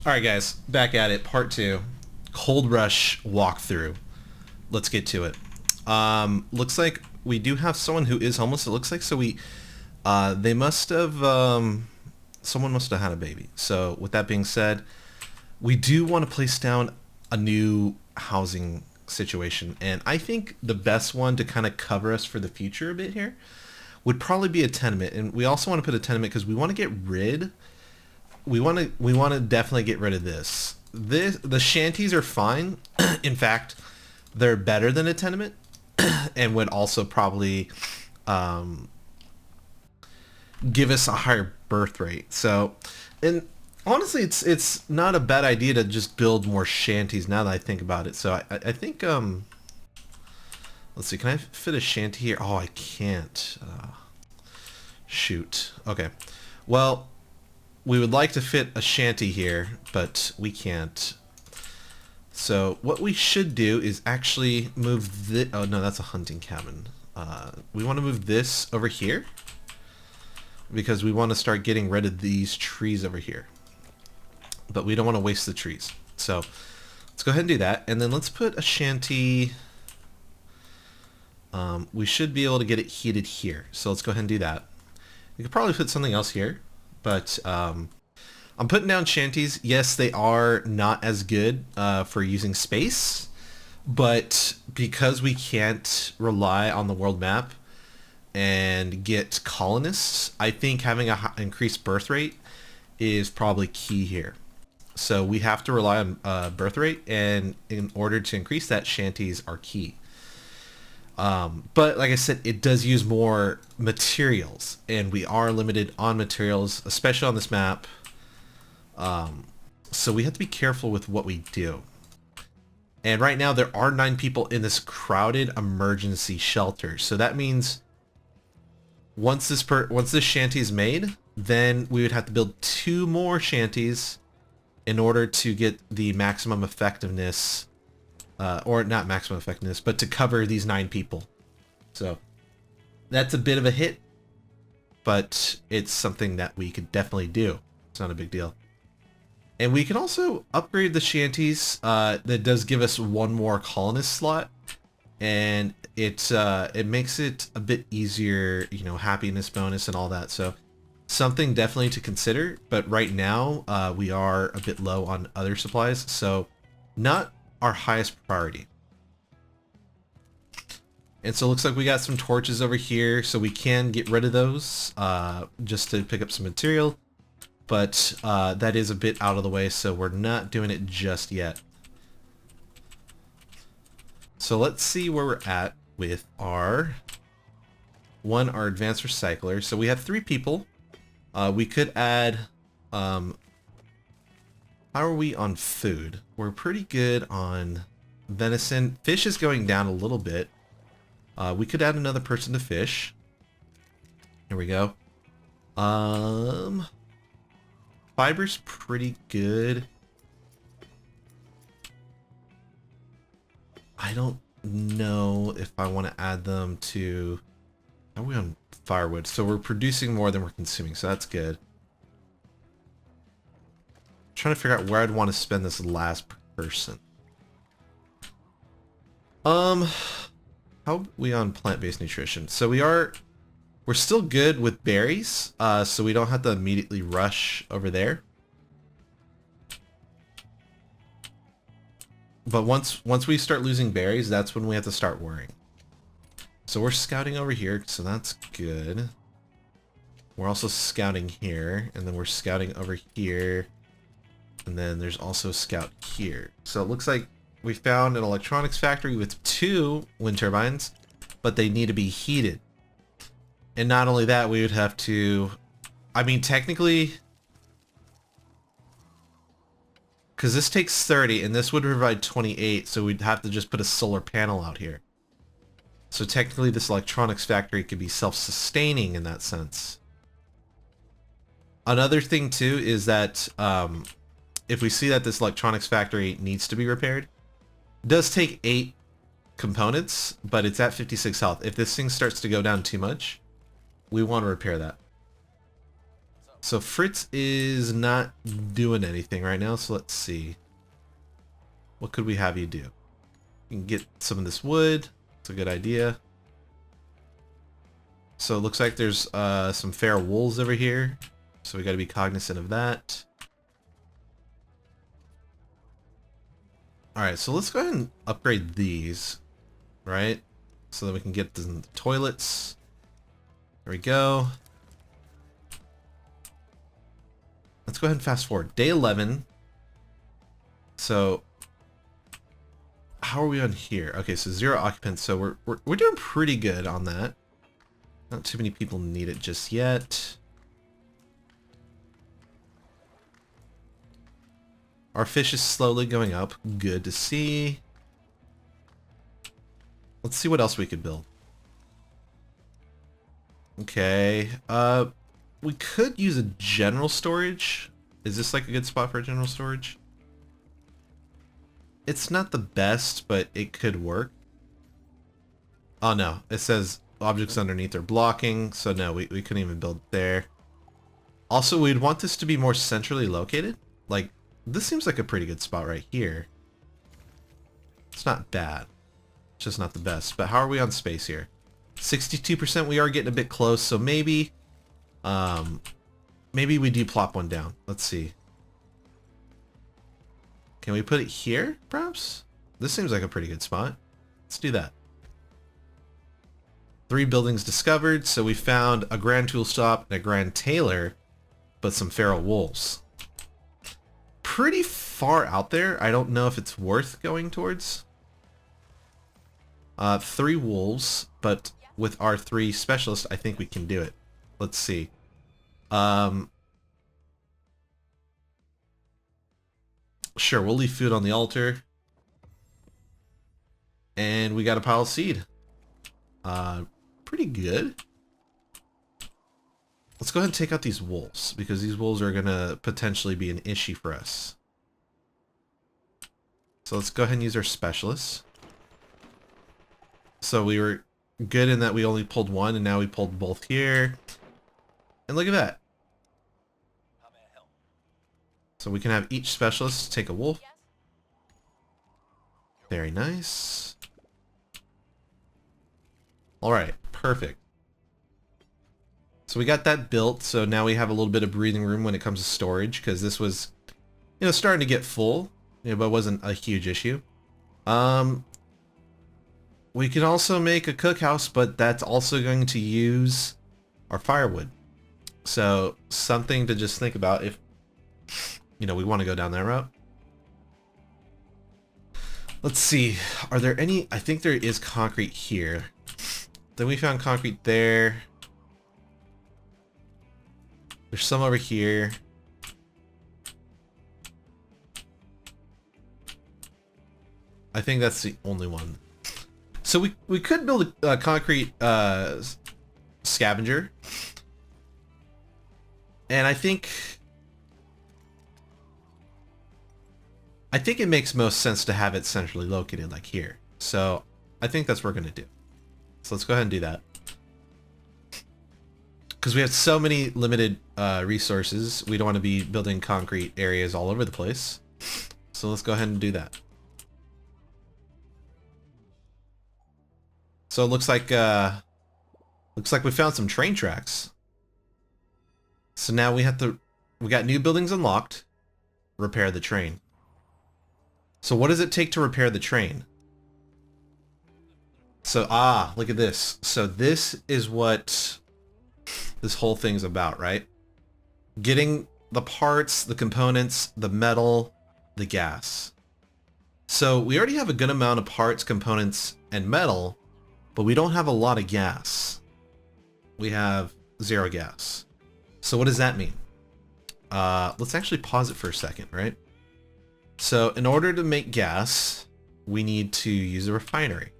All right, guys, back at it. Part two, Cold Rush walkthrough. Let's get to it. Looks like we do have someone who is homeless. It looks like so they must have someone must have had a baby. So with that being said, we do want to place down a new housing situation, and I think the best one to kind of cover us for the future a bit here would probably be a tenement. And we also want to put a tenement because we want to get rid we want to definitely get rid of this. The shanties are fine. In fact, they're better than a tenement, and would also probably um, give us a higher birth rate. So, and honestly, it's not a bad idea to just build more shanties now that I think about it. So I think let's see, can I fit a shanty here? Oh, I can't. Shoot. Okay. Well, we would like to fit a shanty here, but we can't. So what we should do is actually move this. Oh no, that's a hunting cabin. We want to move this over here because we want to start getting rid of these trees over here. But we don't want to waste the trees. So let's go ahead and do that. And then let's put a shanty. We should be able to get it heated here. So let's go ahead and do that. We could probably put something else here, but I'm putting down shanties. Yes, they are not as good for using space, but because we can't rely on the world map and get colonists, I think having a increased birth rate is probably key here. So we have to rely on birth rate, and in order to increase that, shanties are key. But like I said, it does use more materials, and we are limited on materials, especially on this map. So we have to be careful with what we do. And right now there are 9 people in this crowded emergency shelter. So that means once this shanty is made, then we would have to build 2 more shanties in order to get the maximum effectiveness, or not maximum effectiveness, but to cover these 9 people. So that's a bit of a hit, but it's something that we could definitely do. It's not a big deal. And we can also upgrade the shanties. That does give us 1 more colonist slot, and it makes it a bit easier, you know, happiness bonus and all that. So something definitely to consider. But right now we are a bit low on other supplies, so not our highest priority. And so it looks like we got some torches over here, so we can get rid of those just to pick up some material. But that is a bit out of the way, so we're not doing it just yet. So let's see where we're at with our advanced recycler. So we have 3 people. We could add, how are we on food? We're pretty good on venison. Fish is going down a little bit. We could add another person to fish. Here we go. Fiber's pretty good. I don't know if I want to add them to... How are we on firewood? So we're producing more than we're consuming, so that's good. I'm trying to figure out where I'd want to spend this last person. How are we on plant-based nutrition? So we're still good with berries, so we don't have to immediately rush over there. But once we start losing berries, that's when we have to start worrying. So we're scouting over here, so that's good. We're also scouting here, and then we're scouting over here, and then there's also a scout here. So it looks like we found an electronics factory with 2 wind turbines, but they need to be heated. And not only that, we would have to... I mean, technically... Because this takes 30, and this would provide 28, so we'd have to just put a solar panel out here. So technically, this electronics factory could be self-sustaining in that sense. Another thing, too, is that if we see that this electronics factory needs to be repaired, it does take 8 components, but it's at 56 health. If this thing starts to go down too much, we want to repair that. So Fritz is not doing anything right now, so let's see. What could we have you do? You can get some of this wood. It's a good idea. So it looks like there's some feral wolves over here. So we got to be cognizant of that. Alright, so let's go ahead and upgrade these. Right? So that we can get the toilets. There we go. Let's go ahead and fast forward. Day 11. So how are we on here? Okay, so 0 occupants. So we're doing pretty good on that. Not too many people need it just yet. Our fish is slowly going up. Good to see. Let's see what else we could build. Okay. We could use a general storage. Is this like a good spot for a general storage? It's not the best, but it could work. Oh no, it says objects underneath are blocking, so no, we couldn't even build there. Also, we'd want this to be more centrally located. Like, this seems like a pretty good spot right here. It's not bad. It's just not the best. But how are we on space here? 62%, we are getting a bit close, so maybe... maybe we do plop one down. Let's see. Can we put it here, perhaps? This seems like a pretty good spot. Let's do that. 3 buildings discovered, so we found a grand tool shop and a grand tailor, but some feral wolves. Pretty far out there. I don't know if it's worth going towards. 3 wolves, but with our 3 specialists, I think we can do it. Let's see. Sure, we'll leave food on the altar. And we got a pile of seed. Pretty good. Let's go ahead and take out these wolves, because these wolves are going to potentially be an issue for us. So let's go ahead and use our specialists. So we were good in that we only pulled 1, and now we pulled both here. And look at that. So we can have each specialist take a wolf. Very nice. Alright, perfect. So we got that built, so now we have a little bit of breathing room when it comes to storage, because this was, you know, starting to get full, you know, but it wasn't a huge issue. We can also make a cookhouse, but that's also going to use our firewood. So something to just think about if, you know, we want to go down that route. Let's see. Are there any... I think there is concrete here. Then we found concrete there. There's some over here. I think that's the only one. So we could build a concrete scavenger. And I think it makes most sense to have it centrally located like here. So I think that's what we're going to do. So let's go ahead and do that. Because we have so many limited resources, we don't want to be building concrete areas all over the place. So let's go ahead and do that. So it looks like we found some train tracks. So now we got new buildings unlocked. Repair the train. So what does it take to repair the train? So, look at this. So this is what this whole thing's about, right? Getting the parts, the components, the metal, the gas. So we already have a good amount of parts, components, and metal, but we don't have a lot of gas. We have 0 gas. So what does that mean? Let's actually pause it for a second, right? So in order to make gas, we need to use a refinery.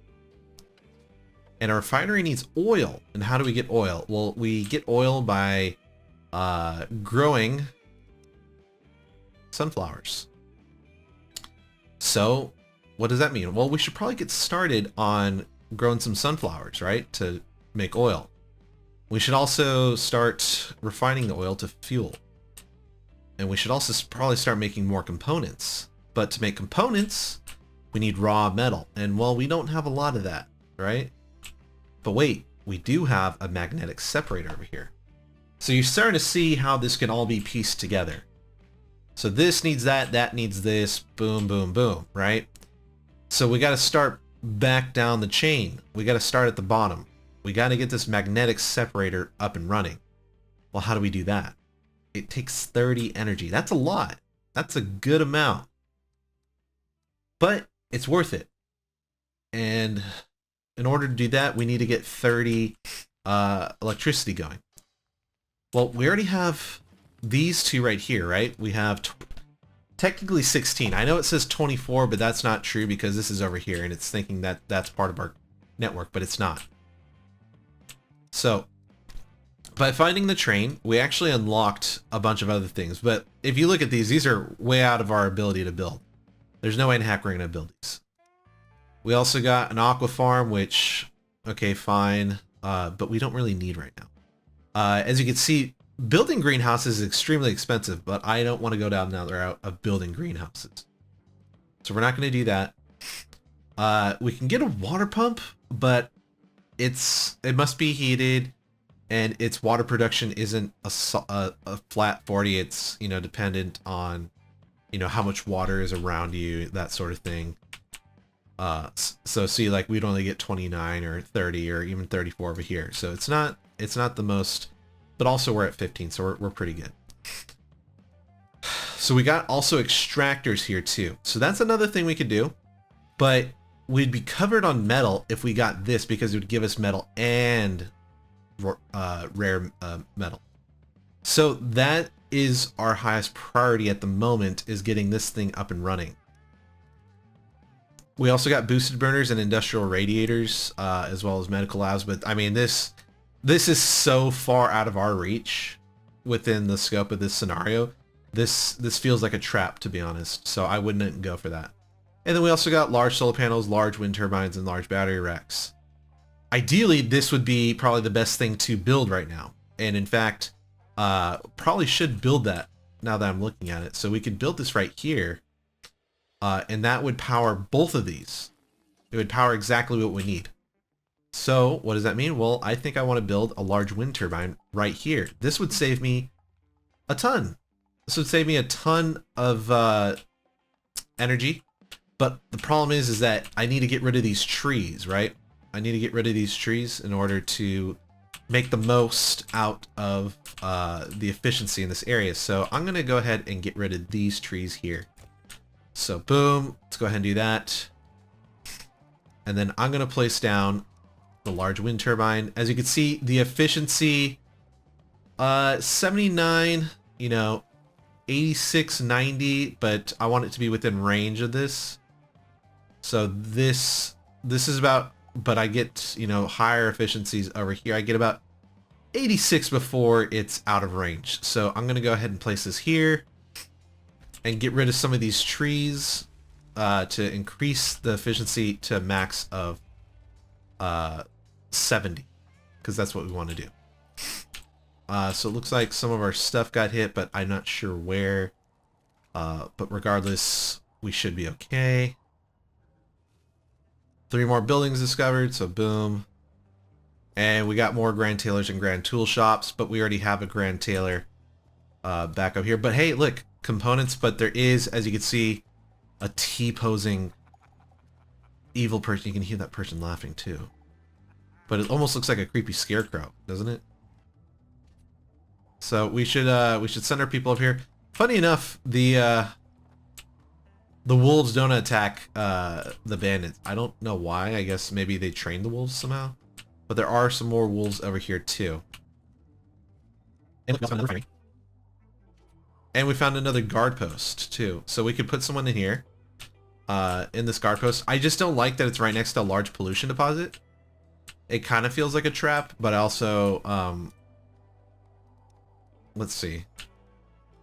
And a refinery needs oil. And how do we get oil? Well, we get oil by growing sunflowers. So what does that mean? Well, we should probably get started on growing some sunflowers, right? To make oil. We should also start refining the oil to fuel. And we should also probably start making more components. But to make components, we need raw metal. And well, we don't have a lot of that, right? But wait, we do have a magnetic separator over here. So you're starting to see how this can all be pieced together. So this needs that, that needs this, boom, boom, boom, right? So we got to start back down the chain. We got to start at the bottom. We got to get this magnetic separator up and running. Well, how do we do that? It takes 30 energy. That's a lot. That's a good amount. But it's worth it. And in order to do that, we need to get 30 electricity going. Well, we already have these two right here, right? We have technically 16. I know it says 24, but that's not true because this is over here and it's thinking that that's part of our network, but it's not. So by finding the train, we actually unlocked a bunch of other things. But if you look at these are way out of our ability to build. There's no way in heck we're going to build these. We also got an aqua farm, which, okay, fine, but we don't really need right now. As you can see, building greenhouses is extremely expensive, but I don't want to go down that route of building greenhouses. So we're not going to do that. We can get a water pump, but it must be heated, and its water production isn't a flat 40. It's, you know, dependent on, you know, how much water is around you, that sort of thing. So see, like, we'd only get 29 or 30 or even 34 over here. So it's not the most, but also we're at 15, so we're pretty good. So we got also extractors here too. So that's another thing we could do, but we'd be covered on metal if we got this because it would give us metal and rare metal. So that is our highest priority at the moment, is getting this thing up and running. We also got boosted burners and industrial radiators, as well as medical labs. But I mean, this is so far out of our reach within the scope of this scenario. This feels like a trap, to be honest. So I wouldn't go for that. And then we also got large solar panels, large wind turbines, and large battery racks. Ideally, this would be probably the best thing to build right now. And in fact, probably should build that now that I'm looking at it. So we could build this right here. And that would power both of these. It would power exactly what we need. So what does that mean? Well, I think I want to build a large wind turbine right here. This would save me a ton. This would save me a ton of energy. But the problem is that I need to get rid of these trees, right? I need to get rid of these trees in order to make the most out of the efficiency in this area. So I'm going to go ahead and get rid of these trees here. So boom, let's go ahead and do that. And then I'm going to place down the large wind turbine. As you can see, the efficiency, 79, you know, 86, 90, but I want it to be within range of this. So this is about, but I get, you know, higher efficiencies over here. I get about 86 before it's out of range. So I'm going to go ahead and place this here and get rid of some of these trees to increase the efficiency to a max of 70, because that's what we want to do. So it looks like some of our stuff got hit, but I'm not sure where. But regardless, we should be okay. 3 more buildings discovered, so boom. And we got more Grand Tailors and Grand Tool Shops, but we already have a Grand Tailor back up here. But hey, look, components, but there is, as you can see, a T-posing evil person. You can hear that person laughing too. But it almost looks like a creepy scarecrow, doesn't it? So we should send our people up here. Funny enough, the wolves don't attack the bandits. I don't know why. I guess maybe they trained the wolves somehow. But there are some more wolves over here too. And we found another guard post too. So we could put someone in here, in this guard post. I just don't like that it's right next to a large pollution deposit. It kind of feels like a trap, but also, let's see.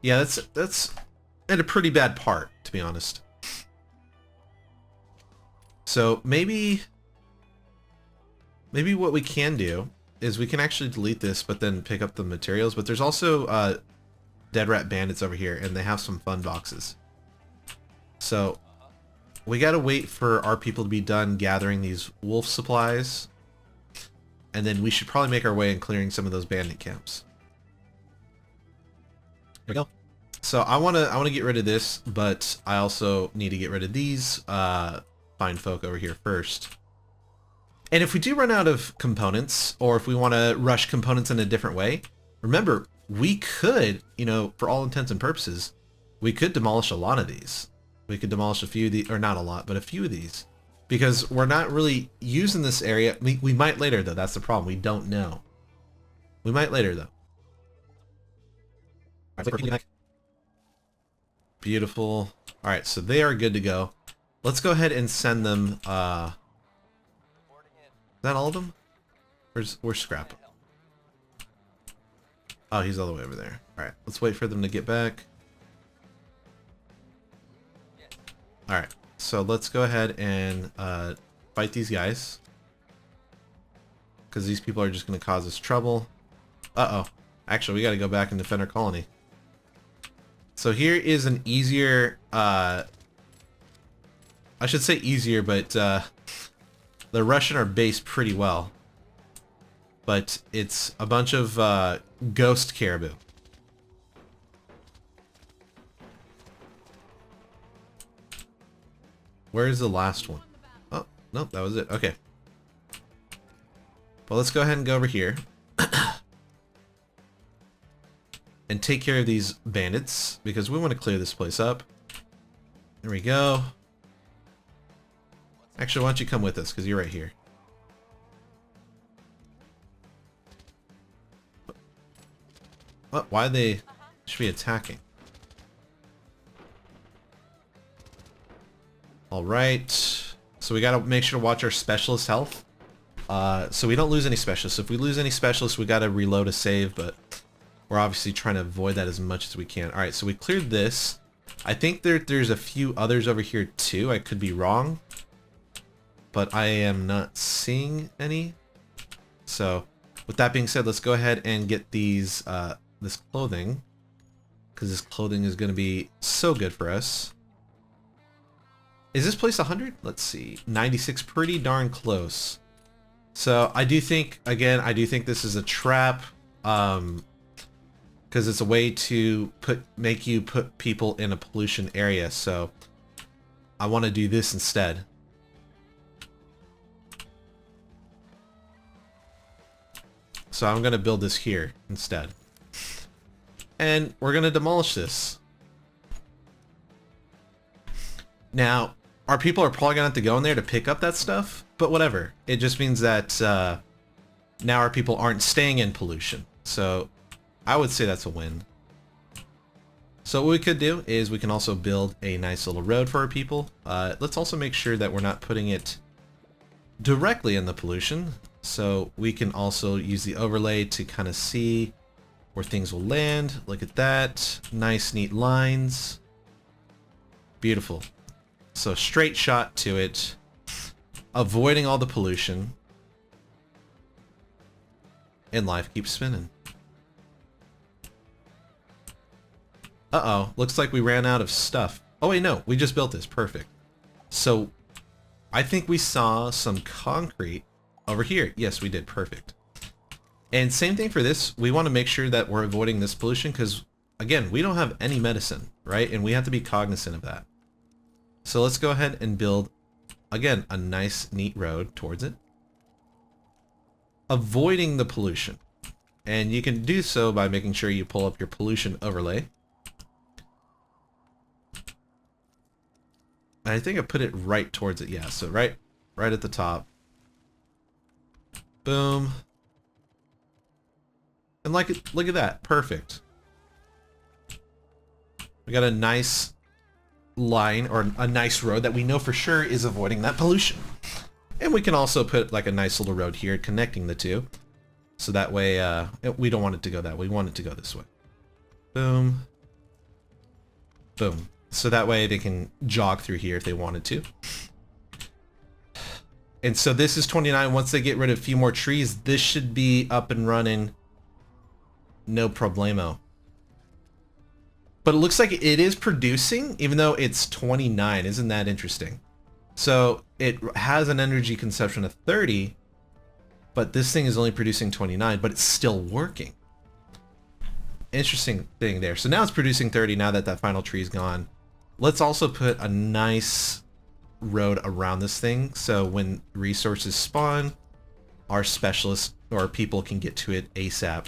Yeah, that's at a pretty bad part, to be honest. So maybe what we can do is we can actually delete this, but then pick up the materials. But there's also Dead Rat Bandits over here, and they have some fun boxes. So we gotta wait for our people to be done gathering these wolf supplies, and then we should probably make our way in clearing some of those bandit camps. There we go. So I wanna get rid of this, but I also need to get rid of these fine folk over here first. And if we do run out of components, or if we want to rush components in a different way, remember, we could, you know, for all intents and purposes, we could demolish a lot of these. We could demolish a few of these, or not a lot, but a few of these. Because we're not really using this area. We might later, though. That's the problem. We don't know. We might later, though. Beautiful. Alright, so they are good to go. Let's go ahead and send them, is that all of them? Where's Scrap? Oh, he's all the way over there. Alright, let's wait for them to get back. Alright, so let's go ahead and fight these guys. Because these people are just going to cause us trouble. Uh-oh. Actually, we got to go back and defend our colony. So here is an easier, I should say easier, but they're rushing our base pretty well. But it's a bunch of ghost caribou. Where's the last one? Oh, nope, that was it. Okay. Well, let's go ahead and go over here. And take care of these bandits, because we want to clear this place up. There we go. Actually, why don't you come with us, because you're right here. What? Why they should be attacking? Alright. So we gotta make sure to watch our specialist health. So we don't lose any specialists. If we lose any specialists, we gotta reload a save, but we're obviously trying to avoid that as much as we can. Alright, so we cleared this. I think there's a few others over here too. I could be wrong, but I am not seeing any. So with that being said, let's go ahead and get these this clothing, because this clothing is going to be so good for us. Is this place 100? Let's see. 96, pretty darn close. So I do think, again, I do think this is a trap, because it's a way to make you put people in a pollution area. So I want to do this instead. So I'm going to build this here instead. And we're going to demolish this. Now, our people are probably going to have to go in there to pick up that stuff, but whatever. It just means that now our people aren't staying in pollution. So I would say that's a win. So what we could do is we can also build a nice little road for our people. Let's also make sure that we're not putting it directly in the pollution. So we can also use the overlay to kind of see where things will land. Look at that. Nice, neat lines. Beautiful. So straight shot to it. Avoiding all the pollution. And life keeps spinning. Uh-oh. Looks like we ran out of stuff. Oh wait, no. We just built this. Perfect. So I think we saw some concrete over here. Yes, we did. Perfect. And same thing for this. We want to make sure that we're avoiding this pollution because, again, we don't have any medicine, right? And we have to be cognizant of that. So let's go ahead and build, again, a nice, neat road towards it. Avoiding the pollution. And you can do so by making sure you pull up your pollution overlay. And I think I put it right towards it. Yeah, so right at the top. Boom. And look at that. Perfect. We got a nice line, or a nice road that we know for sure is avoiding that pollution. And we can also put like a nice little road here connecting the two. So that way, we don't want it to go that way. We want it to go this way. Boom. Boom. So that way they can jog through here if they wanted to. And so this is 29. Once they get rid of a few more trees, this should be up and running. No problemo. But it looks like it is producing, even though it's 29. Isn't that interesting? So it has an energy consumption of 30, but this thing is only producing 29, but it's still working. Interesting thing there. So now it's producing 30 now that that final tree is gone. Let's also put a nice road around this thing, so when resources spawn, our specialists or people can get to it ASAP.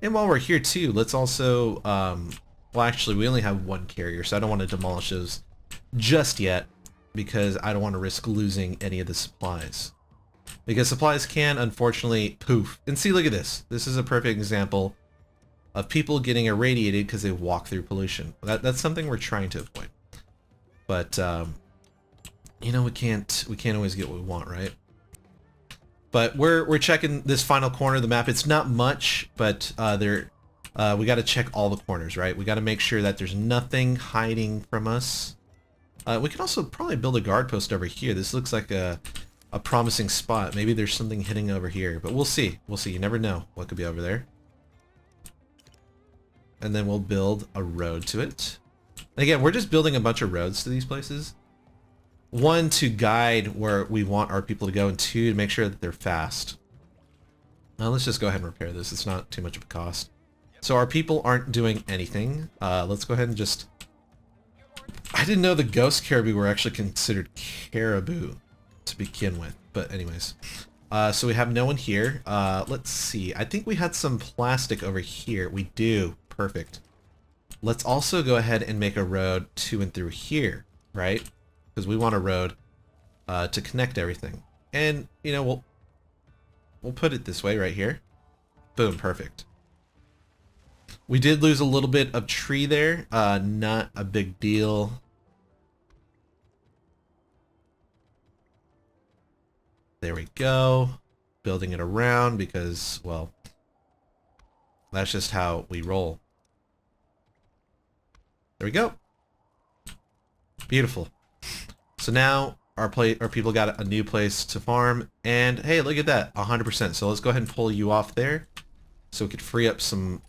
And while we're here too, let's also, well actually we only have one carrier, so I don't want to demolish those just yet, because I don't want to risk losing any of the supplies. Because supplies can, unfortunately, poof. And see, look at this. This is a perfect example of people getting irradiated because they walk through pollution. That's something we're trying to avoid. But, you know, we can't always get what we want, right? But we're checking this final corner of the map. It's not much, but we got to check all the corners, right? We got to make sure that there's nothing hiding from us. We can also probably build a guard post over here. This looks like a promising spot. Maybe there's something hidden over here, but we'll see. We'll see. You never know what could be over there. And then we'll build a road to it. And again, we're just building a bunch of roads to these places. One, to guide where we want our people to go, and two, to make sure that they're fast. Now let's just go ahead and repair this. It's not too much of a cost. So our people aren't doing anything. Let's go ahead and just... I didn't know the ghost caribou were actually considered caribou to begin with. But anyways. So we have no one here. Let's see. I think we had some plastic over here. We do. Perfect. Let's also go ahead and make a road to and through here, right? Because we want a road to connect everything. And, you know, we'll put it this way right here. Boom, perfect. We did lose a little bit of tree there. Not a big deal. There we go. Building it around because, well, that's just how we roll. There we go. Beautiful. So now our people got a new place to farm, and hey, look at that, 100%. So let's go ahead and pull you off there, so we could free up some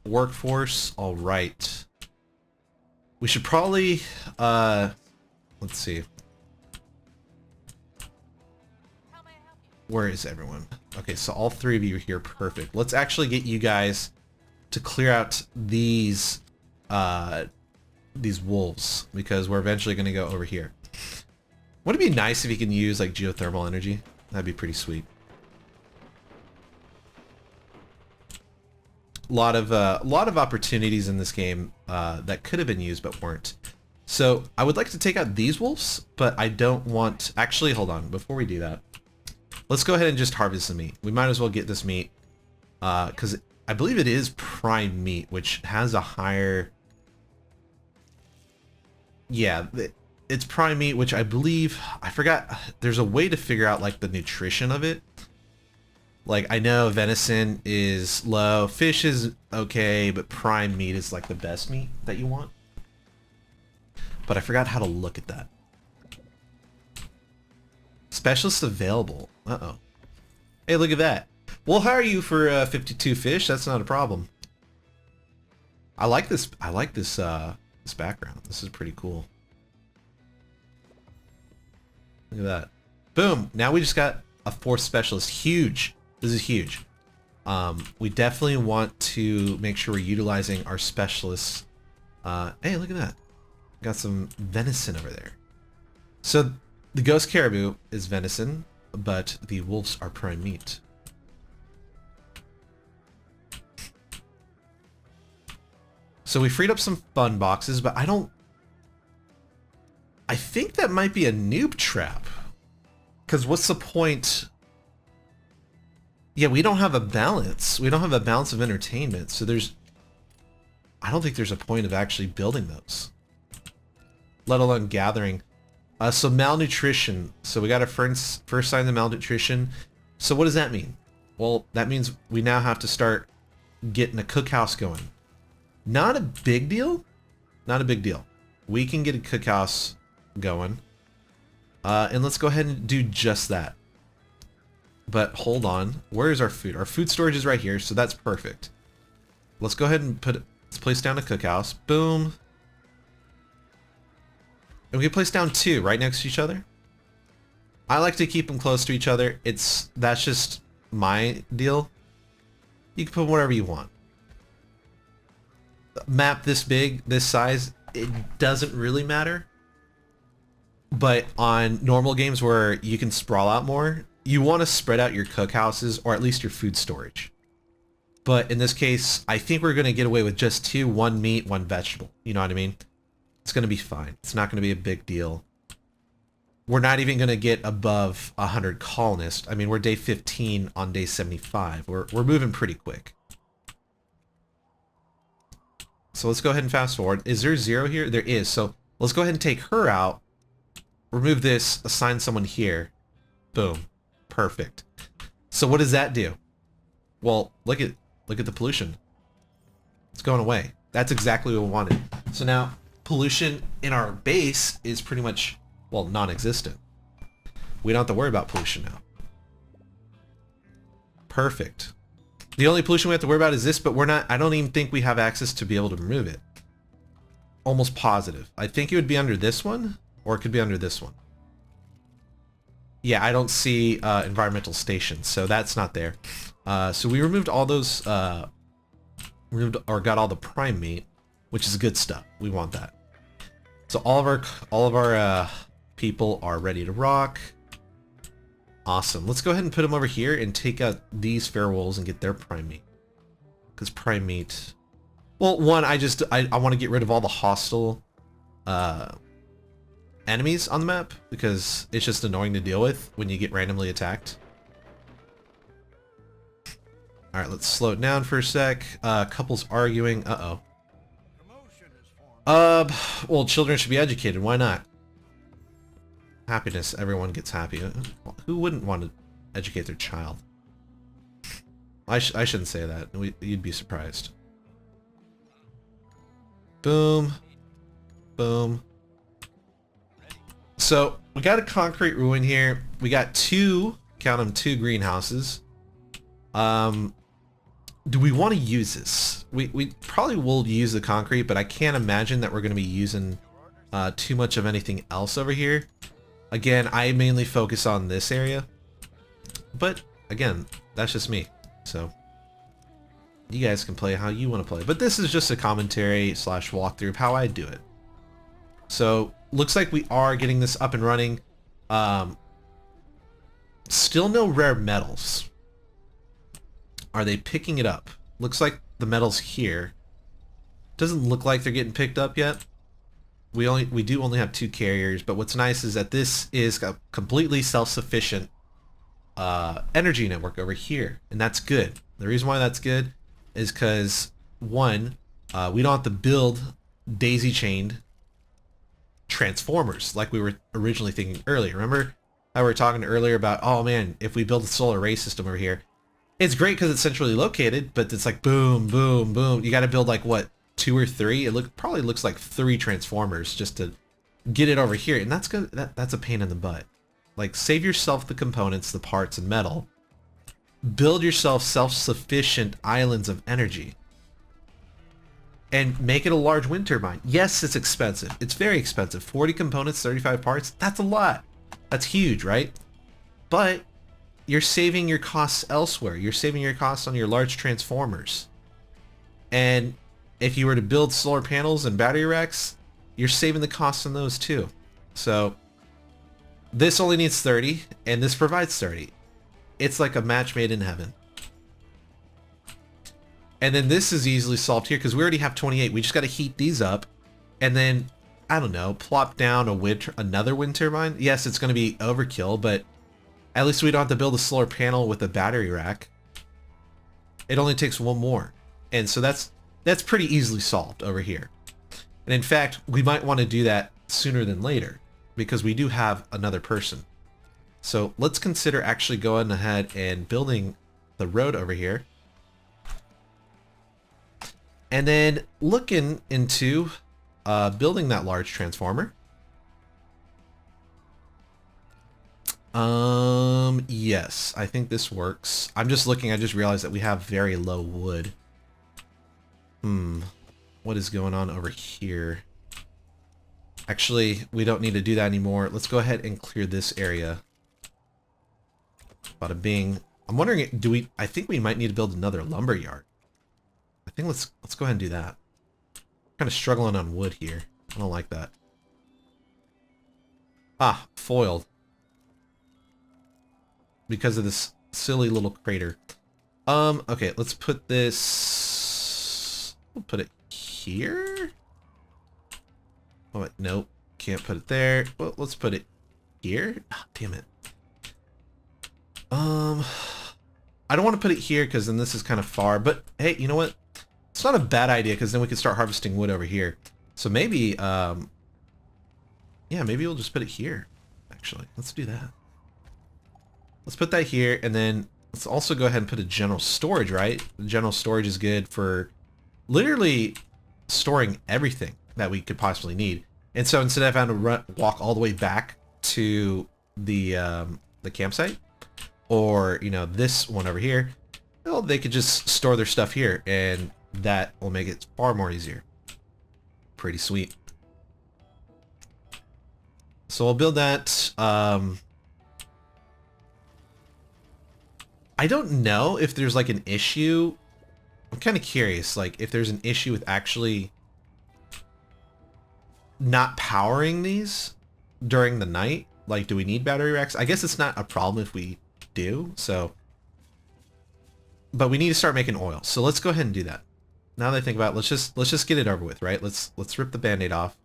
workforce. All right. We should probably, let's see. Where is everyone? Okay, so all three of you are here. Perfect. Let's actually get you guys to clear out these wolves, because we're eventually going to go over here. Wouldn't it be nice if you can use like geothermal energy? That'd be pretty sweet. A lot of opportunities in this game that could have been used but weren't. So I would like to take out these wolves, but I don't want... Actually, hold on. Before we do that, let's go ahead and just harvest the meat. We might as well get this meat because I believe it is prime meat, which has a higher... Yeah, it's prime meat, which I believe... I forgot. There's a way to figure out like the nutrition of it. Like, I know venison is low, fish is okay, but prime meat is like the best meat that you want. But I forgot how to look at that. Specialist available. Uh-oh. Hey, look at that. We'll hire you for 52 fish. That's not a problem. I like this. I like this this background. This is pretty cool. Look at that. Boom. Now we just got a fourth specialist. Huge. This is huge. We definitely want to make sure we're utilizing our specialists. Hey, look at that. Got some venison over there. So the ghost caribou is venison, but the wolves are prime meat. So we freed up some fun boxes, but I think that might be a noob trap. Because what's the point? Yeah, we don't have a balance. We don't have a balance of entertainment, so I don't think there's a point of actually building those. Let alone gathering. So malnutrition. So we got a first sign of malnutrition. So what does that mean? Well, that means we now have to start getting a cookhouse going. Not a big deal. Not a big deal. We can get a cookhouse going. And let's go ahead and do just that. But hold on, where is our food? Our food storage is right here, so that's perfect. Let's go ahead and let's place down a cookhouse. Boom. And we can place down 2 right next to each other. I like to keep them close to each other. That's just my deal. You can put whatever you want. Map this big, this size, it doesn't really matter. But on normal games where you can sprawl out more, you want to spread out your cookhouses or at least your food storage. But in this case, I think we're going to get away with just 2, 1 meat, 1 vegetable. You know what I mean? It's going to be fine. It's not going to be a big deal. We're not even going to get above 100 colonists. I mean, we're day 15 on day 75. We're moving pretty quick. So let's go ahead and fast forward. Is there 0 here? There is. So let's go ahead and take her out. Remove this. Assign someone here. Boom. Perfect. So what does that do? Well, look at the pollution. It's going away. That's exactly what we wanted. So now pollution in our base is pretty much, well, non-existent. We don't have to worry about pollution now. Perfect. The only pollution we have to worry about is this, but I don't even think we have access to be able to remove it. Almost positive. I think it would be under this one, or it could be under this one. Yeah, I don't see environmental stations, so that's not there. So we removed all those, got all the prime meat, which is good stuff. We want that. So all of our people are ready to rock. Awesome. Let's go ahead and put them over here and take out these fair wolves and get their prime meat. Because prime meat, well, one, I want to get rid of all the hostile enemies on the map because it's just annoying to deal with when you get randomly attacked. All right, let's slow it down for a sec. Couples arguing. Well, children should be educated. Why not? Happiness. Everyone gets happy. Who wouldn't want to educate their child? I shouldn't say that. You'd be surprised. Boom. Boom. So we got a concrete ruin here. We got 2, count them, 2 greenhouses. Do we want to use this? We probably will use the concrete, but I can't imagine that we're going to be using too much of anything else over here. Again, I mainly focus on this area, but again, that's just me. So you guys can play how you want to play, but this is just a commentary / walkthrough of how I do it. So looks like we are getting this up and running. Still no rare metals. Are they picking it up? Looks like the metal's here. Doesn't look like they're getting picked up yet. We do only have 2 carriers, but what's nice is that this is a completely self-sufficient energy network over here, and that's good. The reason why that's good is because, one, we don't have to build daisy-chained transformers like we were originally thinking earlier. Remember how we were talking earlier about, oh man, if we build a solar array system over here, it's great because it's centrally located, but it's like boom, boom, boom. You got to build like what, 2 or 3? It probably looks like 3 transformers just to get it over here, and that's good. That's a pain in the butt. Like, save yourself the components, the parts, and metal. Build yourself self-sufficient islands of energy, and make it a large wind turbine. Yes, it's expensive. It's very expensive. 40 components, 35 parts. That's a lot. That's huge, right? But you're saving your costs elsewhere. You're saving your costs on your large transformers. And if you were to build solar panels and battery racks, you're saving the costs on those too. So this only needs 30, and this provides 30. It's like a match made in heaven. And then this is easily solved here because we already have 28. We just got to heat these up, and then, I don't know, plop down another wind turbine. Yes, it's going to be overkill, but at least we don't have to build a solar panel with a battery rack. It only takes 1 more. And so that's pretty easily solved over here. And in fact, we might want to do that sooner than later because we do have another person. So let's consider actually going ahead and building the road over here. And then looking into building that large transformer. Yes, I think this works. I'm just looking, I just realized that we have very low wood. What is going on over here? Actually, we don't need to do that anymore. Let's go ahead and clear this area. Bada bing. I'm wondering, I think we might need to build another lumber yard. I think let's go ahead and do that. Kind of struggling on wood here. I don't like that. Ah, foiled. Because of this silly little crater. Okay, let's put this... We'll put it here? Oh, wait, nope. Can't put it there. Well, let's put it here. Oh, damn it. I don't want to put it here because then this is kind of far, but hey, you know what? It's not a bad idea because then we can start harvesting wood over here. So maybe, yeah, maybe we'll just put it here, actually. Let's do that. Let's put that here, and then let's also go ahead and put a general storage, right? The general storage is good for literally storing everything that we could possibly need. And so instead of having to walk all the way back to the campsite, or, you know, this one over here, well, they could just store their stuff here, and that will make it far more easier. Pretty sweet. So we'll build that. I don't know if there's like an issue. I'm kind of curious, like if there's an issue with actually not powering these during the night. Like, do we need battery racks? I guess it's not a problem if we do, so. But we need to start making oil. So let's go ahead and do that. Now that I think about it, let's just get it over with, right? Let's rip the band-aid off.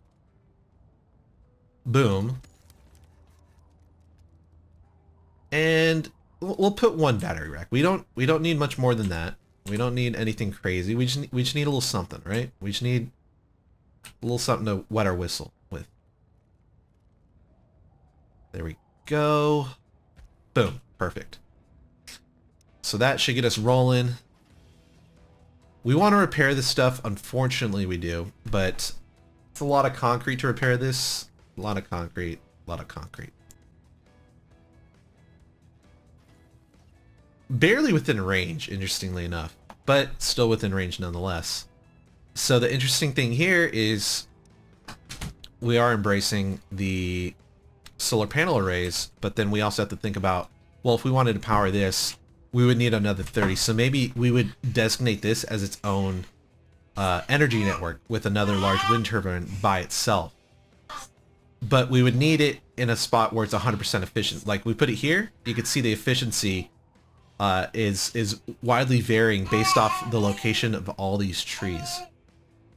Boom. And we'll put one battery rack. We don't need much more than that. We don't need anything crazy. We just need a little something, right? We just need a little something to wet our whistle with. There we go. Boom. Perfect. So that should get us rolling. We want to repair this stuff. Unfortunately, we do, but it's a lot of concrete to repair this. A lot of concrete. A lot of concrete. Barely within range, interestingly enough, but still within range nonetheless. So the interesting thing here is we are embracing the solar panel arrays, but then we also have to think about, well, if we wanted to power this, we would need another 30. So maybe we would designate this as its own energy network with another large wind turbine by itself. But we would need it in a spot where it's 100% efficient. Like we put it here, you can see the efficiency is widely varying based off the location of all these trees.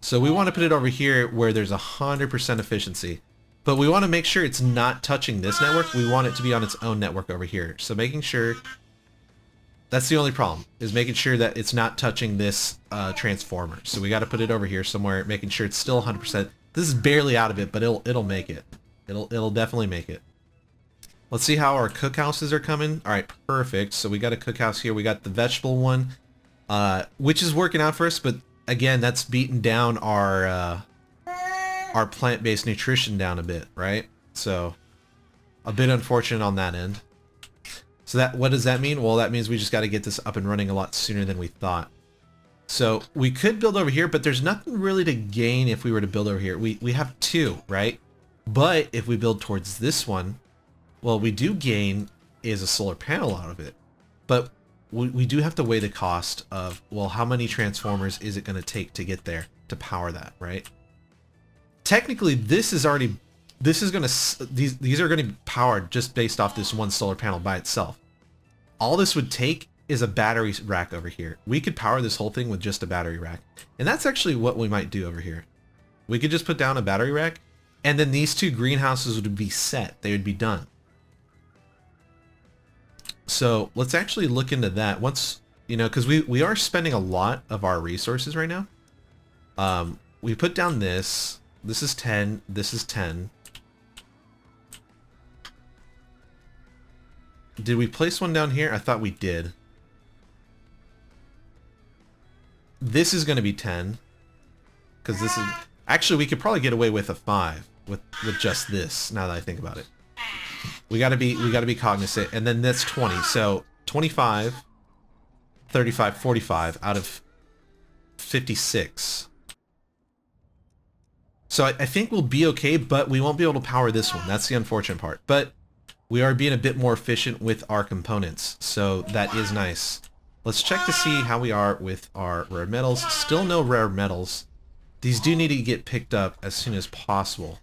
So we want to put it over here where there's 100% efficiency, but we want to make sure it's not touching this network. We want it to be on its own network over here. So making sure, that's the only problem, is making sure that it's not touching this transformer. So we got to put it over here somewhere, making sure it's still 100%. This is barely out of it, but it'll make it. It'll definitely make it. Let's see how our cookhouses are coming. All right, perfect. So we got a cookhouse here. We got the vegetable one, which is working out for us. But again, that's beaten down our plant-based nutrition down a bit, right? So a bit unfortunate on that end. So what does that mean? Well, that means we just got to get this up and running a lot sooner than we thought. So we could build over here, but there's nothing really to gain if we were to build over here. We have two, right? But if we build towards this one, well, we do gain is a solar panel out of it, but we do have to weigh the cost of, well, how many transformers is it going to take to get there to power that, right? Technically, these are going to be powered just based off this one solar panel by itself. All this would take is a battery rack over here. We could power this whole thing with just a battery rack, and that's actually what we might do over here. We could just put down a battery rack, and then these two greenhouses would be set. They would be done. So let's actually look into that once, you know, because we are spending a lot of our resources right now. We put down this. This is 10. This is 10. Did we place one down here? I thought we did. This is going to be 10. Because this is... Actually, we could probably get away with a 5 with just this, now that I think about it. We gotta be cognizant. And then that's 20. So 25, 35, 45 out of 56. So I think we'll be okay, but we won't be able to power this one. That's the unfortunate part. But we are being a bit more efficient with our components, so that is nice. Let's check to see how we are with our rare metals. Still no rare metals. These do need to get picked up as soon as possible.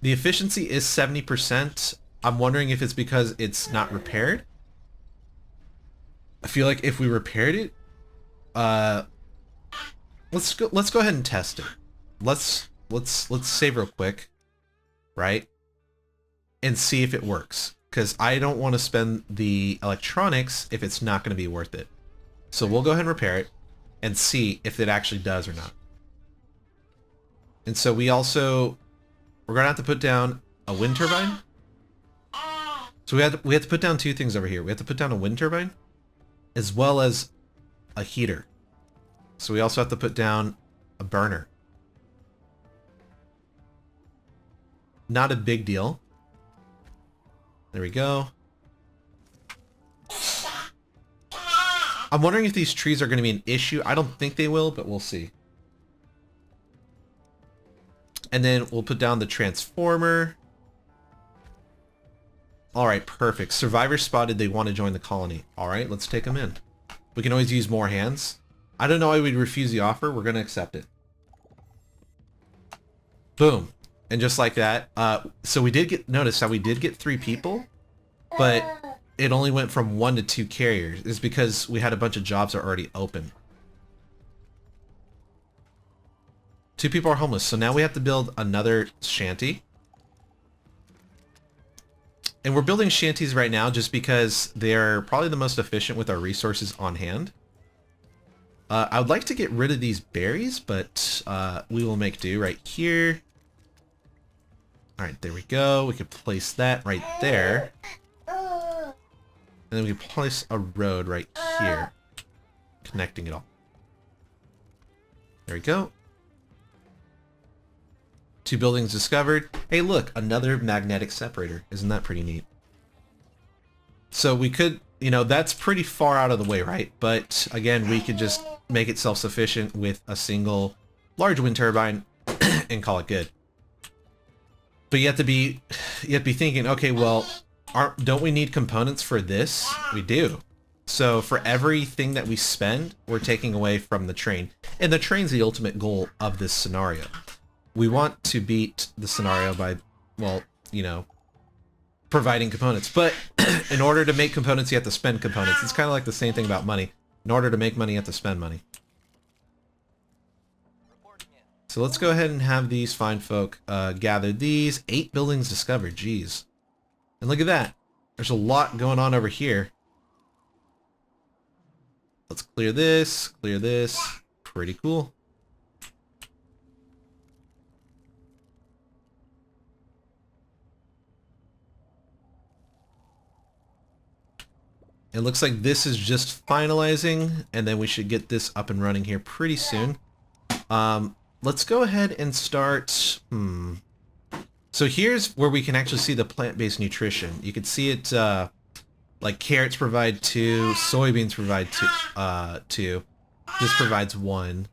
The efficiency is 70%. I'm wondering if it's because it's not repaired. I feel like if we repaired it, let's go ahead and test it. Let's save real quick, right? And see if it works, because I don't want to spend the electronics if it's not going to be worth it. So we'll go ahead and repair it and see if it actually does or not. And so we're going to have to put down a wind turbine. So we have to put down two things over here. We have to put down a wind turbine as well as a heater. So we also have to put down a burner. Not a big deal. There we go. I'm wondering if these trees are going to be an issue. I don't think they will, but we'll see. And then we'll put down the transformer. Alright, perfect. Survivors spotted. They want to join the colony. Alright, let's take them in. We can always use more hands. I don't know why we'd refuse the offer. We're going to accept it. Boom. And just like that, so we did notice how we did get 3 people, but it only went from 1 to 2 carriers. It's because we had a bunch of jobs that are already open. 2 people are homeless, so now we have to build another shanty. And we're building shanties right now just because they're probably the most efficient with our resources on hand. I would like to get rid of these berries, but we will make do right here. Alright, there we go. We could place that right there. And then we can place a road right here, connecting it all. There we go. 2 buildings discovered. Hey, look, another magnetic separator. Isn't that pretty neat? So we could, you know, that's pretty far out of the way, right? But again, we could just make it self-sufficient with a single large wind turbine and call it good. But you have to be thinking, okay, well, don't we need components for this? We do. So for everything that we spend, we're taking away from the train. And the train's the ultimate goal of this scenario. We want to beat the scenario by, well, you know, providing components. But in order to make components, you have to spend components. It's kind of like the same thing about money. In order to make money, you have to spend money. So let's go ahead and have these fine folk gather these. 8 buildings discovered. Jeez. And look at that. There's a lot going on over here. Let's clear this. Clear this. Pretty cool. It looks like this is just finalizing, and then we should get this up and running here pretty soon. Let's go ahead and start... So here's where we can actually see the plant-based nutrition. You can see it, like carrots provide 2, soybeans provide 2. This provides 1.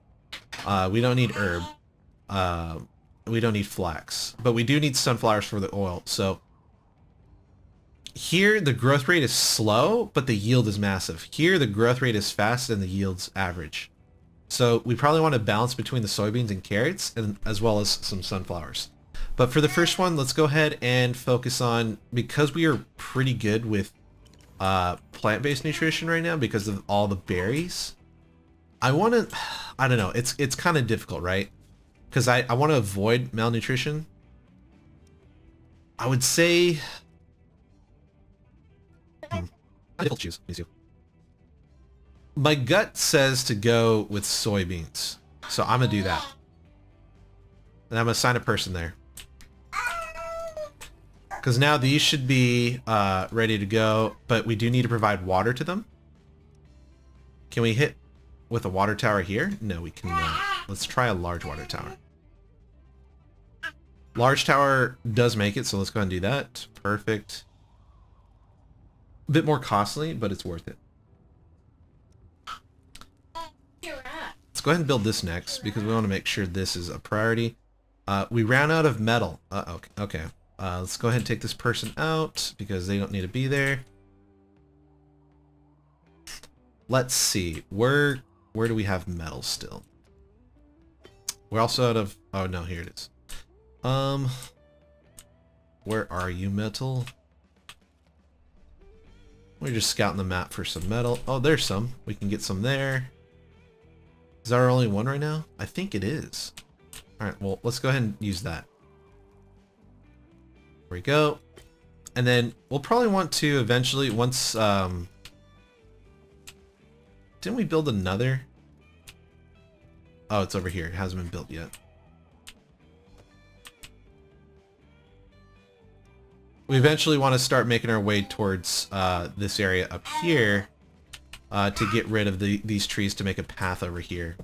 We don't need herb. We don't need flax. But we do need sunflowers for the oil, so... Here, the growth rate is slow, but the yield is massive. Here, the growth rate is fast and the yield's average. So we probably want to balance between the soybeans and carrots, and as well as some sunflowers. But for the first one, let's go ahead and focus on, because we are pretty good with plant-based nutrition right now because of all the berries. I don't know, it's kind of difficult, right? Because I want to avoid malnutrition. I would say... difficult to choose. These two. My gut says to go with soybeans, so I'm gonna do that. And I'm gonna assign a person there, because now these should be ready to go, but we do need to provide water to them. Can we hit with a water tower here? No, we cannot. Let's try a large water tower. Large tower does make it, so let's go ahead and do that. Perfect. A bit more costly, but it's worth it. Let's go ahead and build this next because we want to make sure this is a priority. We ran out of metal. Okay. Let's go ahead and take this person out because they don't need to be there. Let's see. Where do we have metal still? We're also out of... Oh, no, here it is. Where are you, metal? We're just scouting the map for some metal. Oh, there's some. We can get some there. Is that our only one right now? I think it is. Alright, well, let's go ahead and use that. There we go. And then we'll probably want to eventually, once... Didn't we build another? Oh, it's over here. It hasn't been built yet. We eventually want to start making our way towards this area up here to get rid of these trees to make a path over here.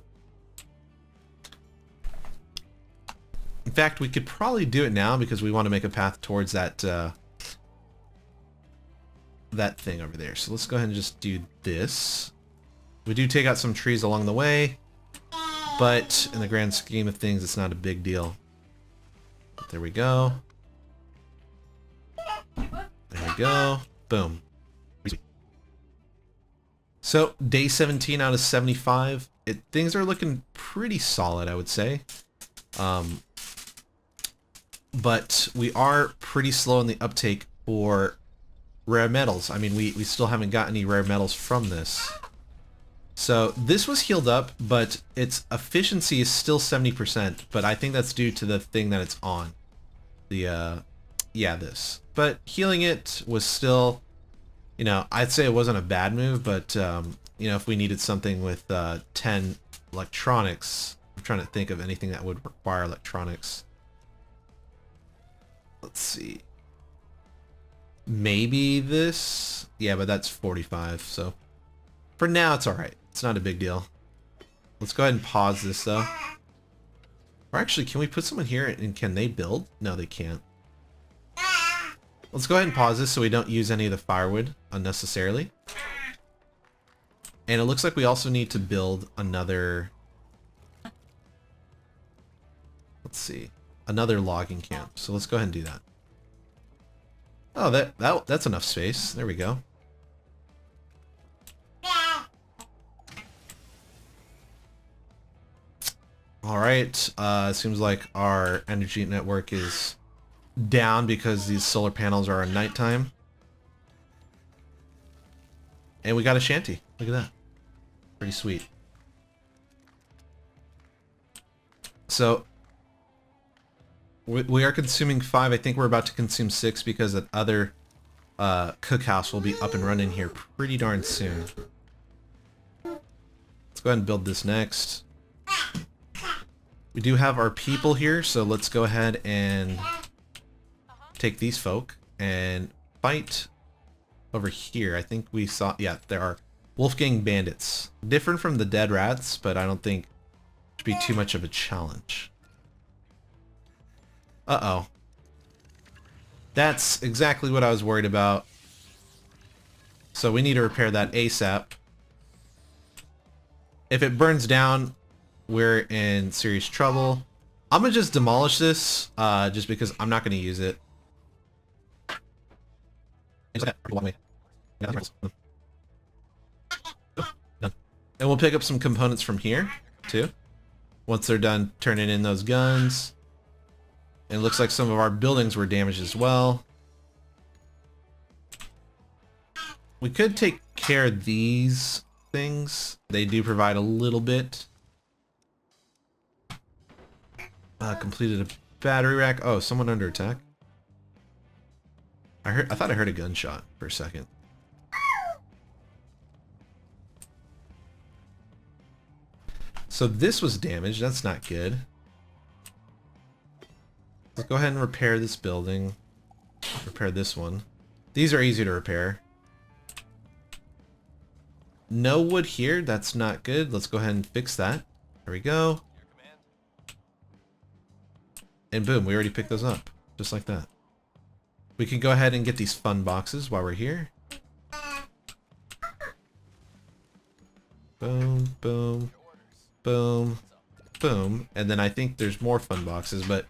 In fact, we could probably do it now because we want to make a path towards that that thing over there. So let's go ahead and just do this. We do take out some trees along the way, but in the grand scheme of things, it's not a big deal. There we go. There we go. Boom. So, day 17 out of 75. Things are looking pretty solid, I would say. But we are pretty slow in the uptake for rare metals. I mean, we still haven't got any rare metals from this. So this was healed up, but its efficiency is still 70%, but I think that's due to the thing that it's on. Yeah, this. But healing it was still, you know, I'd say it wasn't a bad move, but, you know, if we needed something with 10 electronics, I'm trying to think of anything that would require electronics. Let's see. Maybe this? Yeah, but that's 45, so for now it's alright. It's not a big deal. Let's go ahead and pause this though. Or actually, can we put someone here and can they build? No, they can't. Let's go ahead and pause this so we don't use any of the firewood unnecessarily. And it looks like we also need to build another... Let's see. Another logging camp. So let's go ahead and do that. Oh, that's enough space. There we go. Alright, it seems like our energy network is down because these solar panels are at nighttime. And we got a shanty. Look at that. Pretty sweet. So, we are consuming 5. I think we're about to consume 6 because that other cookhouse will be up and running here pretty darn soon. Let's go ahead and build this next. We do have our people here, so let's go ahead and take these folk and fight over here. I think we saw, yeah, there are Wolfgang bandits. Different from the dead rats, but I don't think it should be too much of a challenge. Uh-oh. That's exactly what I was worried about. So we need to repair that ASAP. If it burns down, we're in serious trouble. I'm gonna just demolish this, just because I'm not gonna use it. And we'll pick up some components from here, too. Once they're done turning in those guns. And it looks like some of our buildings were damaged as well. We could take care of these things. They do provide a little bit. Completed a battery rack. Oh, someone under attack. I thought I heard a gunshot for a second. So this was damaged. That's not good. Let's go ahead and repair this building. Repair this one. These are easy to repair. No wood here. That's not good. Let's go ahead and fix that. There we go. And boom, we already picked those up. Just like that. We can go ahead and get these fun boxes while we're here. Boom, boom, boom, boom. And then I think there's more fun boxes, but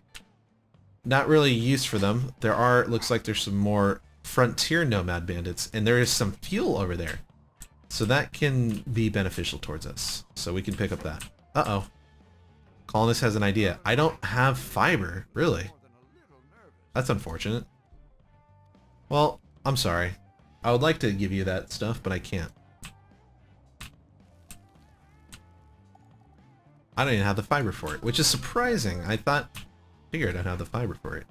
not really used for them. There are, looks like there's some more frontier nomad bandits, and there is some fuel over there. So that can be beneficial towards us. So we can pick up that. Uh-oh. Colonist has an idea. I don't have fiber, really. That's unfortunate. Well, I'm sorry. I would like to give you that stuff, but I can't. I don't even have the fiber for it, which is surprising. I figured I'd have the fiber for it.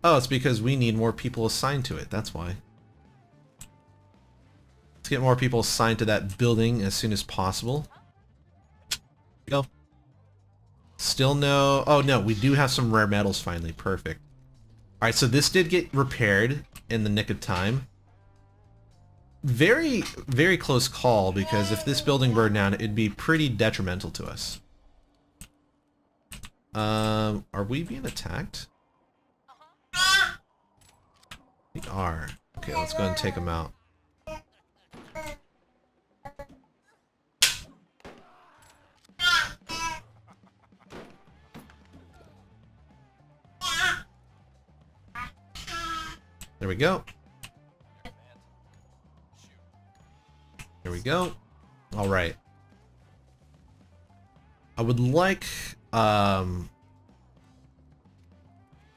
Oh, it's because we need more people assigned to it. That's why. Let's get more people assigned to that building as soon as possible. Go. Still no... Oh, no. We do have some rare metals finally. Perfect. Alright, so this did get repaired in the nick of time. Very, very close call, because if this building burned down, it'd be pretty detrimental to us. Are we being attacked? We are. Okay, let's go ahead and take them out. There we go. There we go. All right. I would like,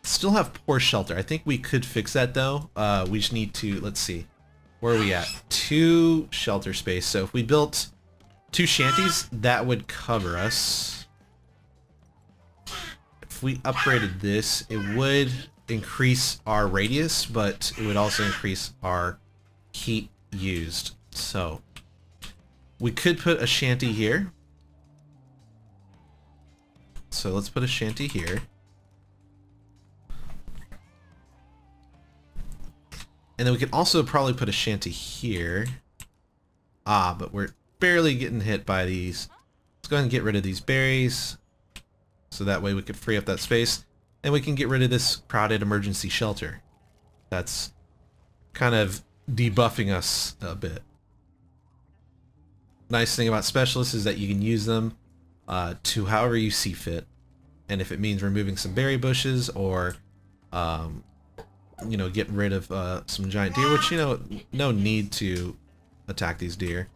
still have poor shelter. I think we could fix that though. We just need to, let's see. Where are we at? 2 shelter space. So if we built 2 shanties, that would cover us. If we upgraded this, it would increase our radius, but it would also increase our heat used. So we could put a shanty here. So let's put a shanty here. And then we could also probably put a shanty here. Ah, but we're barely getting hit by these. Let's go ahead and get rid of these berries. So that way we could free up that space. And we can get rid of this crowded emergency shelter. That's kind of debuffing us a bit. Nice thing about specialists is that you can use them to however you see fit. And if it means removing some berry bushes or, you know, getting rid of some giant deer, which, you know, no need to attack these deer.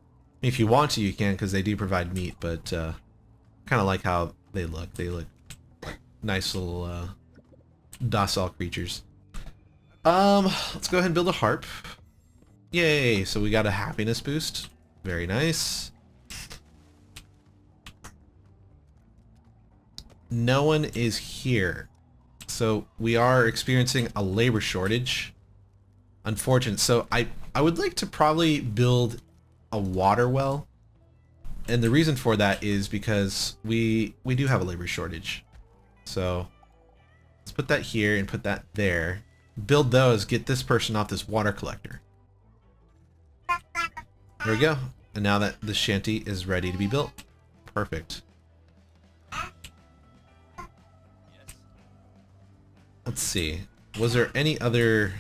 If you want to, you can, because they do provide meat, but kind of like how they look. They look like nice little docile creatures. Let's go ahead and build a harp. Yay! So we got a happiness boost. Very nice. No one is here. So we are experiencing a labor shortage. Unfortunate. So I would like to probably build a water well. And the reason for that is because we do have a labor shortage. So let's put that here and put that there. Build those, get this person off this water collector. There we go. And now that the shanty is ready to be built. Perfect. Let's see. Was there any other...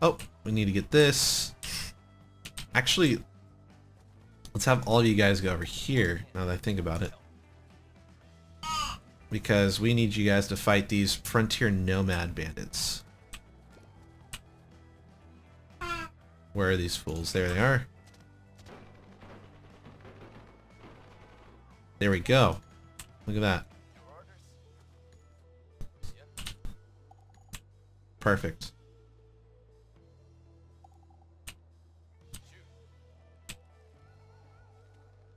Oh, we need to get this. Actually, let's have all of you guys go over here, now that I think about it. Because we need you guys to fight these frontier nomad bandits. Where are these fools? There they are. There we go. Look at that. Perfect.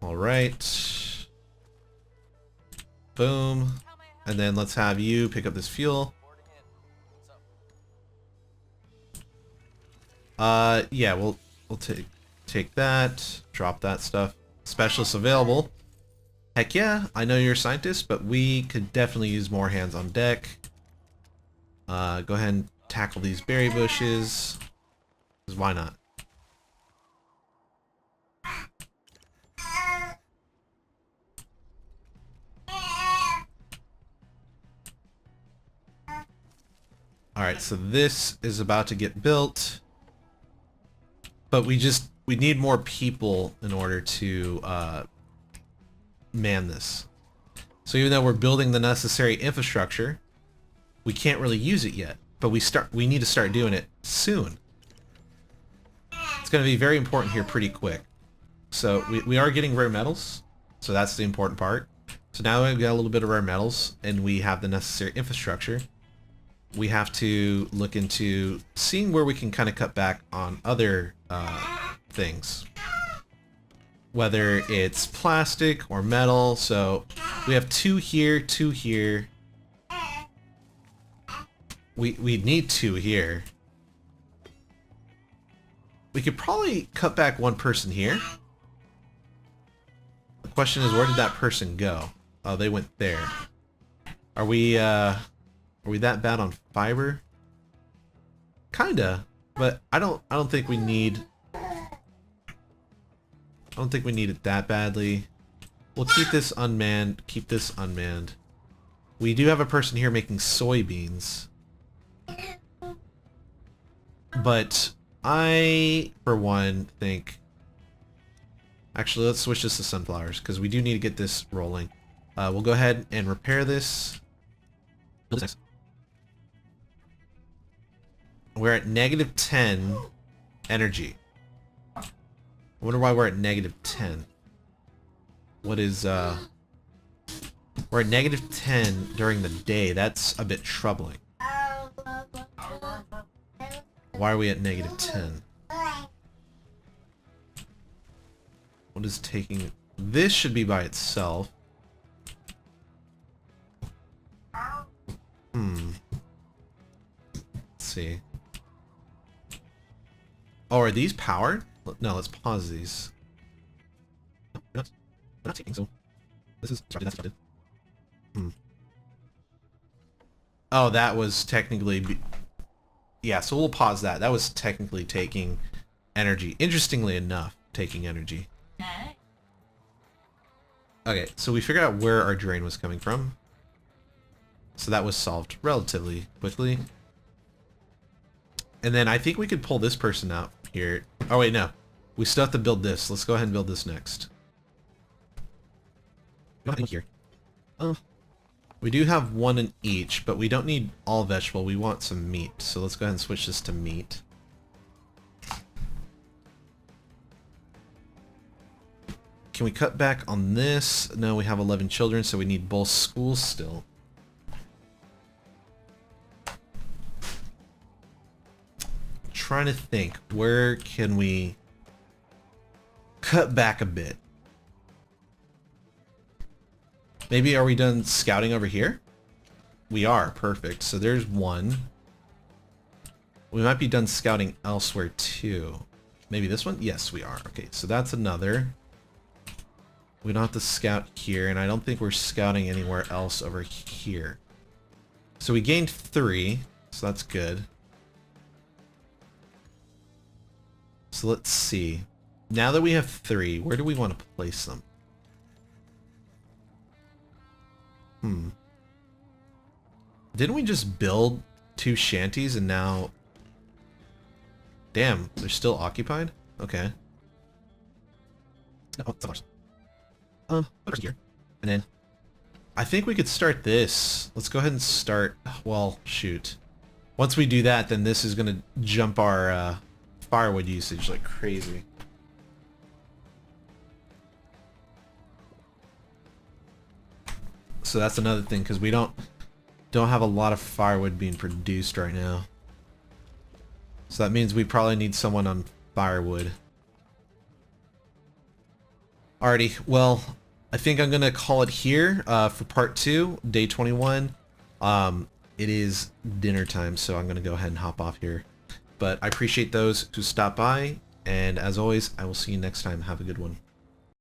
All right. Boom. And then let's have you pick up this fuel. Yeah, we'll take that, drop that stuff. Specialists available. Heck yeah, I know you're a scientist, but we could definitely use more hands on deck. Go ahead and tackle these berry bushes. 'Cause why not? Alright, so this is about to get built. But we need more people in order to man this. So even though we're building the necessary infrastructure, we can't really use it yet. But we need to start doing it soon. It's going to be very important here pretty quick. So we are getting rare metals. So that's the important part. So now we've got a little bit of rare metals and we have the necessary infrastructure. We have to look into seeing where we can kind of cut back on other things. Whether it's plastic or metal. So we have 2 here, 2 here. We need 2 here. We could probably cut back 1 person here. The question is, where did that person go? Oh, they went there. Are we that bad on fiber? Kinda, but I don't think we need. I don't think we need it that badly. We'll keep this unmanned. Keep this unmanned. We do have a person here making soybeans. But I, for one, think... Actually, let's switch this to sunflowers, because we do need to get this rolling. We'll go ahead and repair this. We're at -10 energy. I wonder why we're at -10. What is, We're at -10 during the day. That's a bit troubling. Why are we at -10? What is taking... This should be by itself. Let's see. Oh, are these powered? No, let's pause these. No, we're not taking, so... This is... Sorry, that's started. Oh, that was technically... Yeah, so we'll pause that. That was technically taking energy. Interestingly enough, taking energy. Okay, so we figured out where our drain was coming from. So that was solved relatively quickly. And then I think we could pull this person out here. Oh wait, no. We still have to build this. Let's go ahead and build this next. Here. We do have 1 in each, but we don't need all vegetable. We want some meat. So let's go ahead and switch this to meat. Can we cut back on this? No, we have 11 children, so we need both schools still. I'm trying to think, where can we cut back a bit? Maybe are we done scouting over here? We are, perfect. So there's 1. We might be done scouting elsewhere too. Maybe this one? Yes, we are. Okay, so that's another. We don't have to scout here, and I don't think we're scouting anywhere else over here. So we gained 3, so that's good. So let's see. Now that we have 3, where do we want to place them? Didn't we just build 2 shanties and now... Damn, they're still occupied? Okay. No, it's not ours. Here. And then... I think we could start this. Let's go ahead and start... Well, shoot. Once we do that, then this is going to jump our firewood usage like crazy. So that's another thing, because we don't have a lot of firewood being produced right now. So that means we probably need someone on firewood. Alrighty, well, I think I'm going to call it here for part 2, day 21. It is dinner time, so I'm going to go ahead and hop off here. But I appreciate those who stopped by, and as always, I will see you next time. Have a good one.